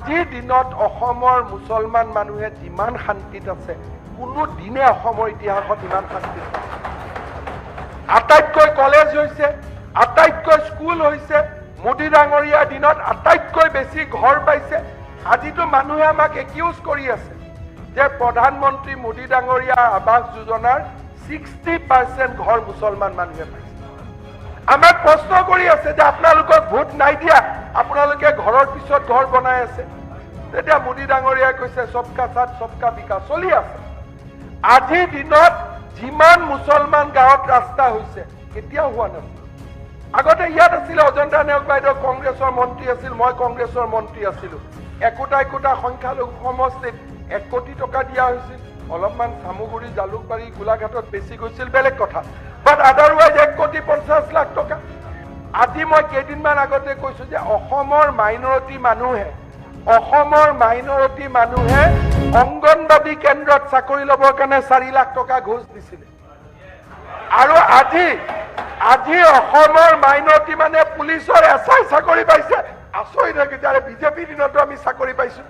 আজিৰ দিনত অসমৰ মুছলমান মানুহে যিমান শান্তিত আছে কোনো দিনে অসমৰ ইতিহাসত ইমান শান্তিত নাই। আটাইতকৈ কলেজ হৈছে, আটাইতকৈ স্কুল হৈছে, মোদী ডাঙৰীয়াৰ দিনত আটাইতকৈ বেছি ঘৰ পাইছে। আজিতো মানুহে আমাক একিউজ কৰি আছে যে প্ৰধানমন্ত্ৰী মোদী ডাঙৰীয়াৰ আৱাস যোজনাৰ 60% ঘৰ মুছলমান মানুহে পাইছে। আমাক প্ৰশ্ন কৰি আছে যে আপোনালোকক ভোট নাই দিয়া, আপোনালোকে ঘৰৰ পিছত ঘৰ বনাই আছে। তেতিয়া মোদী ডাঙৰীয়াই কৈছে সবকা সাথ সবকা বিকাশ চলি আছে। আজিৰ দিনত যিমান মুছলমান গাঁৱত ৰাস্তা হৈছে কেতিয়াও হোৱা নাছিল। আগতে ইয়াত আছিলে অজন্তা নেওগ বাইদেউ কংগ্ৰেছৰ মন্ত্ৰী আছিল, মই কংগ্ৰেছৰ মন্ত্ৰী আছিলো। একোটা সংখ্যালঘু সমষ্টিত 1 কোটি টকা দিয়া হৈছিল। অলপমান চামুগুৰি, জালুকবাৰী, গোলাঘাটত বেছি গৈছিল, বেলেগ কথা। বাট আদাৰৱাইজ 1,50,00,000 টকা। আজি মই কেইদিনমান আগতে কৈছো যে অসমৰ মাইনৰিটি মানুহে অংগনবাদী কেন্দ্ৰত চাকৰি ল'বৰ কাৰণে 4 লাখ টকা ঘোষ দিছিলে। আৰু আজি অসমৰ মাইনৰিটি মানে পুলিচৰ SI চাকৰি পাইছে। আচৰিত হৈ গৈছে, বিজেপিৰ দিনতো আমি চাকৰি পাইছো।